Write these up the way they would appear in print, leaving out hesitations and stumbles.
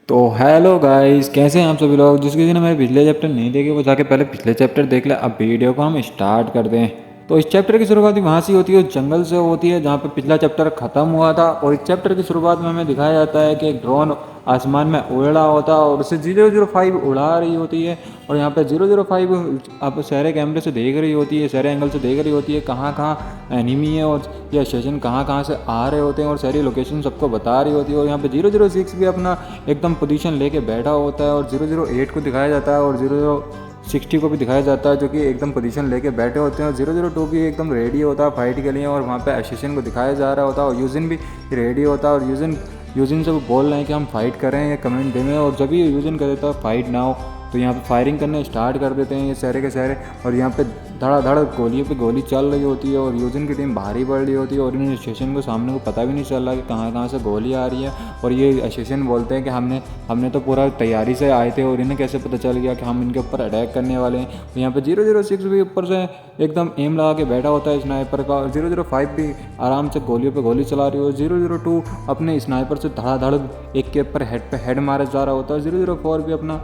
तो hello guys, कैसे हैं आप सभी लोग। जिस किसी ने मेरे पिछले चैप्टर नहीं देखे वो जाके पहले पिछले चैप्टर देख ले। अब वीडियो को हम स्टार्ट कर दें। तो इस चैप्टर की शुरुआत वहाँ से होती है, उस जंगल से होती है जहाँ पे पिछला चैप्टर खत्म हुआ था। और इस चैप्टर की शुरुआत में हमें दिखाया जाता है कि एक ड्रोन आसमान में उड़ रहा होता है और उसे 005 उड़ा रही होती है। और यहाँ पे 005 अब सारे कैमरे से देख रही होती है, सारे एंगल से देख रही होती है कहाँ कहाँ एनिमी है और या स्टेशन कहाँ कहाँ से आ रहे होते हैं, और सारी लोकेशन सबको बता रही होती है। और यहाँ पे 006 भी अपना एकदम पोजीशन लेके बैठा होता है, और 008 को दिखाया जाता है और 060 को भी दिखाया जाता है जो कि एकदम पोजीशन लेके बैठे होते हैं। और 002 भी एकदम रेडी होता है फाइट के लिए, और वहाँ पे एसेसिन को दिखाया जा रहा होता है। और यूजिन भी रेडी होता है, और यूजिन से वो बोल रहे हैं कि हम फाइट करें या कमेंट दें। और जब भी यूजिन कर देता है फाइट ना हो तो यहाँ पे फायरिंग करने स्टार्ट कर देते हैं ये सारे के सारे। और यहाँ पे धड़ाधड़ गोलियों पे गोली चल रही होती है, और यूजिन की टीम भारी पड़ रही होती है। और इन्हें स्टेशन को सामने को पता भी नहीं चल रहा कि कहाँ कहाँ से गोली आ रही है। और ये स्टेशन बोलते हैं कि हमने तो पूरा तैयारी से आए थे, और इन्हें कैसे पता चल गया कि हम इनके ऊपर अटैक करने वाले हैं। तो यहाँ पे 006 भी ऊपर से एकदम एम लगा के बैठा होता है स्नाइपर का, और 005 भी आराम से गोलियों पे गोली चला रही हो। 002 अपने स्नाइपर से धड़ाधड़ एक के ऊपर हेड पे हेड मारे जा रहा होता है। 004 भी अपना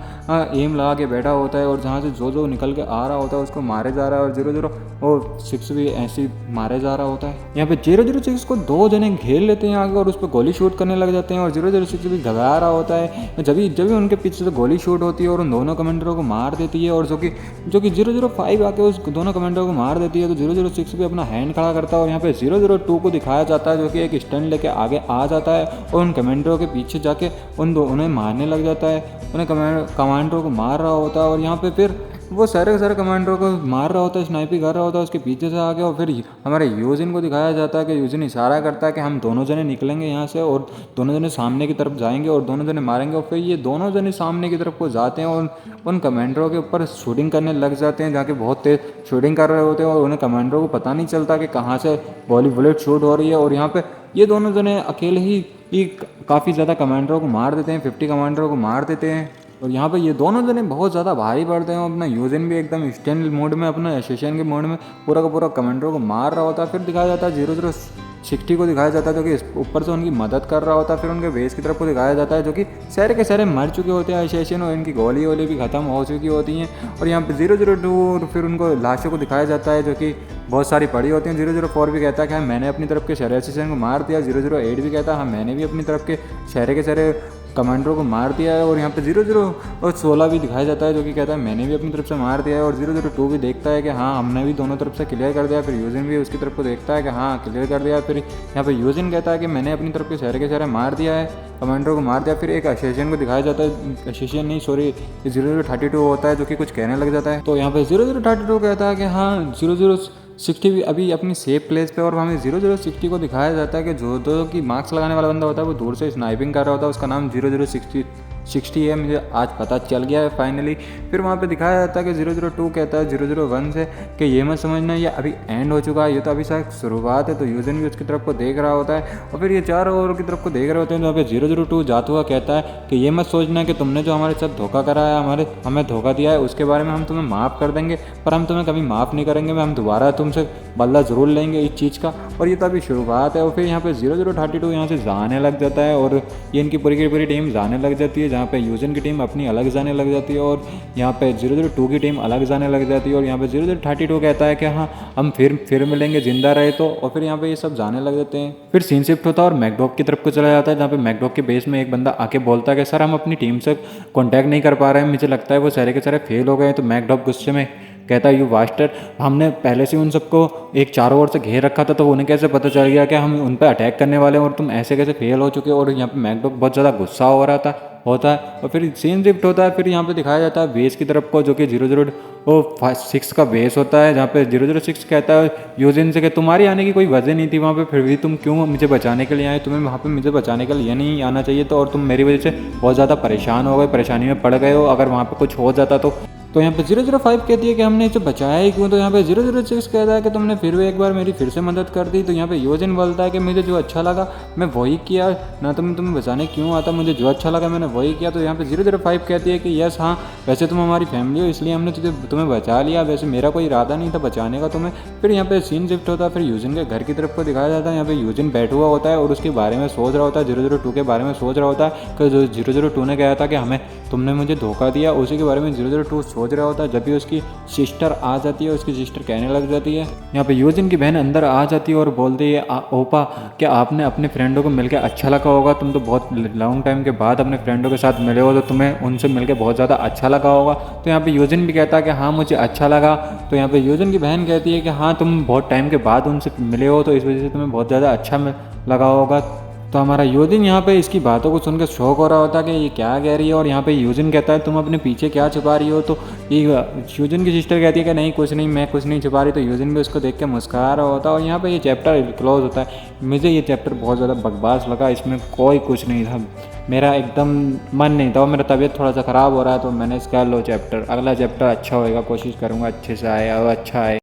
एम लगा के बैठा होता है, और जहाँ से जो निकल के आ रहा होता है उसको मारे जा रहा है। और 006 भी ऐसे मारे जा रहा होता है। यहाँ पे 006 को दो जने घेर लेते हैं आगे और उस पर गोली शूट करने लग जाते हैं, और 006 भी घबरा रहा होता है। जब भी उनके पीछे से गोली शूट होती है और उन दोनों कमांडरों को मार देती है, और जो कि 005 आके उस दोनों कमांडरों को मार देती है। तो 006 भी अपना हैंड खड़ा करता है, और यहाँ पे 002 को दिखाया जाता है जो कि एक स्टंट लेके आगे आ जाता है और उन कमांडरों के पीछे जाके उन्हें मारने लग जाता है, उन्हें कमांडरों को मार रहा होता है। और यहाँ पे फिर वो सारे के सारे कमांडरों को मार रहा होता है, स्नाइपिंग कर रहा होता है उसके पीछे से आके। और फिर हमारे यूजिन को दिखाया जाता है कि यूजिन इशारा करता है कि हम दोनों जने निकलेंगे यहाँ से, और दोनों जने सामने की तरफ जाएंगे और दोनों जने मारेंगे। और फिर ये दोनों जने सामने की तरफ को जाते हैं और उन कमांडरों के ऊपर शूटिंग करने लग जाते हैं, जाके बहुत तेज शूटिंग कर रहे होते हैं, और उन्हें कमांडरों को पता नहीं चलता कि कहाँ से बॉली बुलेट शूट हो रही है। और यहाँ पे ये दोनों जने अकेले ही काफ़ी ज़्यादा कमांडरों को मार देते हैं, 50 कमांडरों को मार देते हैं। और यहाँ पे ये दोनों जने बहुत ज़्यादा भारी पड़ते हैं। अपना यूजिन भी एकदम स्टैंड मोड में, अपना एसेसिन के मोड में पूरा का पूरा कमांडरों को मार रहा होता है। फिर दिखाया जाता है 060 को दिखाया जाता है जो कि ऊपर से उनकी मदद कर रहा होता है। फिर उनके बेस की तरफ को दिखाया जाता है जो कि सारे के सारे मर चुके होते हैं एसेसिन, और इनकी गोली वोली भी ख़त्म हो चुकी होती हैं। और यहाँ पे 002 फिर उनको लाशों को दिखाया जाता है जो कि बहुत सारी पड़ी होती हैं। 004 भी कहता है कि हाँ मैंने अपनी तरफ के सारे एसेसिन को मार दिया। 008 भी कहता है हाँ मैंने भी अपनी तरफ के सारे कमांडरों को मार दिया है। और यहाँ पे 016 भी दिखाया जाता है जो कि कहता है मैंने भी अपनी तरफ से मार दिया है। और 002 भी देखता है कि हाँ हमने भी दोनों तरफ से क्लियर कर दिया। फिर यूजिन भी उसकी तरफ को देखता है कि हाँ क्लियर कर दिया। फिर यहाँ पे यूजिन कहता है कि मैंने अपनी तरफ के सारे मार दिया है, कमांडरों को मार दिया। फिर एक एसेसिन को दिखाया जाता है, एसेसिन नहीं सॉरी 032 होता है जो कि कुछ कहने लग जाता है। तो यहाँ पे 032 कहता है कि हाँ 060 भी अभी अपनी सेफ प्लेस पे। और हमें 060 को दिखाया जाता है कि जो कि मार्क्स लगाने वाला बंदा होता है वो दूर से स्नाइपिंग कर रहा होता है, उसका नाम 0060 है, मुझे आज पता चल गया है फाइनली। फिर वहाँ पे दिखाया जाता है कि 002 कहता है 001 से कि ये मत समझना ये अभी एंड हो चुका है, ये तो अभी शायद शुरुआत है। तो यूजिन भी उसकी तरफ को देख रहा होता है, और फिर ये चारों ओर की तरफ को देख रहे होते हैं। जहाँ पे 002 जाता हुआ कहता है कि ये मत सोचना कि तुमने जो हमारे साथ धोखा करा है, हमें धोखा दिया है, उसके बारे में हम तुम्हें माफ़ कर देंगे, पर हम तुम्हें कभी माफ़ नहीं करेंगे। हम दोबारा तुमसे बदला ज़रूर लेंगे इस चीज़ का, और ये तो अभी शुरुआत है। और फिर यहाँ पे 0032 यहाँ से जाने लग जाता है, और ये इनकी पूरी की पूरी टीम जाने लग जाती है। जहाँ पे यूजिन की टीम अपनी अलग जाने लग जाती है, और यहाँ पे 002 की टीम अलग जाने लग जाती है। और यहाँ पे 0032 कहता है कि हाँ हम फिर मिलेंगे जिंदा रहे तो। और फिर यहाँ पे ये सब जाने लग जाते हैं। फिर सीन शिफ्ट होता है और मैकडॉक की तरफ को चला जाता है, जहाँ पे मैकडॉक के बेस में एक बंदा आके बोलता है कि सर हम अपनी टीम से कॉन्टैक्ट नहीं कर पा रहे हैं, मुझे लगता है वो सारे के सारे फेल हो गए। तो मैकडॉक गुस्से में कहता है यू वास्टर, हमने पहले से उन सबको एक चारों ओर से घेर रखा था, तो उन्हें कैसे पता चल गया कि हम उन पर अटैक करने वाले हैं और तुम ऐसे कैसे फेल हो चुके हो। और यहाँ पे मैकडॉक बहुत ज़्यादा गुस्सा हो रहा होता है। और फिर सीन शिफ्ट होता है। फिर यहाँ पे दिखाया जाता है बेस की तरफ को जो कि 006 का बेस होता है, जहाँ पे 006 कहता है यूजिन से कि तुम्हारी आने की कोई वजह नहीं थी वहाँ पे, फिर भी तुम क्यों मुझे बचाने के लिए आए, तुम्हें वहाँ पे मुझे बचाने के लिए नहीं आना चाहिए तो, और तुम मेरी वजह से बहुत ज़्यादा परेशान हो गए, परेशानी में पड़ गए हो, अगर वहाँ पे कुछ हो जाता तो तो यहाँ पे 005 कहती है कि हमने इसे बचाया ही क्यों। तो यहाँ पे 006 कहता है कि तुमने फिर भी एक बार मेरी फिर से मदद कर दी। तो यहाँ पे योजिन बोलता है कि मुझे जो अच्छा लगा मैं वही किया, ना तुम्हें बचाने क्यों आता, मुझे जो अच्छा लगा मैंने वही किया। तो यहाँ पे 005 कहती है कि यस हाँ, वैसे तुम हमारी फैमिली हो इसलिए हमने तुम्हें बचा लिया, वैसे मेरा कोई इरादा नहीं था बचाने का तुम्हें। फिर यहाँ पे सीन शिफ्ट होता है, फिर यूजिन के घर की तरफ को दिखाया जाता है। यहाँ पे यूजिन बैठा हुआ होता है और उसके बारे में सोच रहा होता है, 002 के बारे में सोच रहा होता है कि जो 002 ने कहा था कि हमें तुमने मुझे धोखा दिया, उसी के बारे में 002 सोच रहा होता है। जब भी उसकी सिस्टर आ जाती है, उसकी सिस्टर कहने लग जाती है, यहाँ पे यूजिन की बहन अंदर आ जाती है और बोलती है ओपा क्या आपने अपने फ्रेंडों को मिलकर अच्छा लगा होगा, तुम तो बहुत लॉन्ग टाइम के बाद अपने फ्रेंडों के साथ मिले हो तो तुम्हें उनसे मिलकर बहुत ज़्यादा अच्छा लगा होगा। तो यहाँ पे यूजिन भी कहता है कि हाँ मुझे अच्छा लगा। तो यहाँ पे यूजिन की बहन कहती है कि हाँ तुम बहुत टाइम के बाद उनसे मिले हो तो इस वजह से तुम्हें बहुत ज़्यादा अच्छा लगा होगा। तो हमारा यूजिन यहाँ पे इसकी बातों को सुनकर शौक हो रहा होता है कि ये क्या कह रही है। और यहाँ पे यूजिन कहता है तुम अपने पीछे क्या छुपा रही हो। तो ये यूजिन की सिस्टर कहती है कि नहीं कुछ नहीं, मैं कुछ नहीं छुपा रही। तो यूजिन भी उसको देख के मुस्कुरा रहा होता है। और यहाँ पे ये चैप्टर क्लोज होता है। मुझे ये चैप्टर बहुत ज़्यादा बकवास लगा, इसमें कोई कुछ नहीं था, मेरा एकदम मन नहीं था और मेरा तबीयत थोड़ा सा ख़राब हो रहा है। तो मैंने इसका लो चैप्टर, अगला चैप्टर अच्छा होएगा, कोशिश करूँगा अच्छे से आए और अच्छा आए।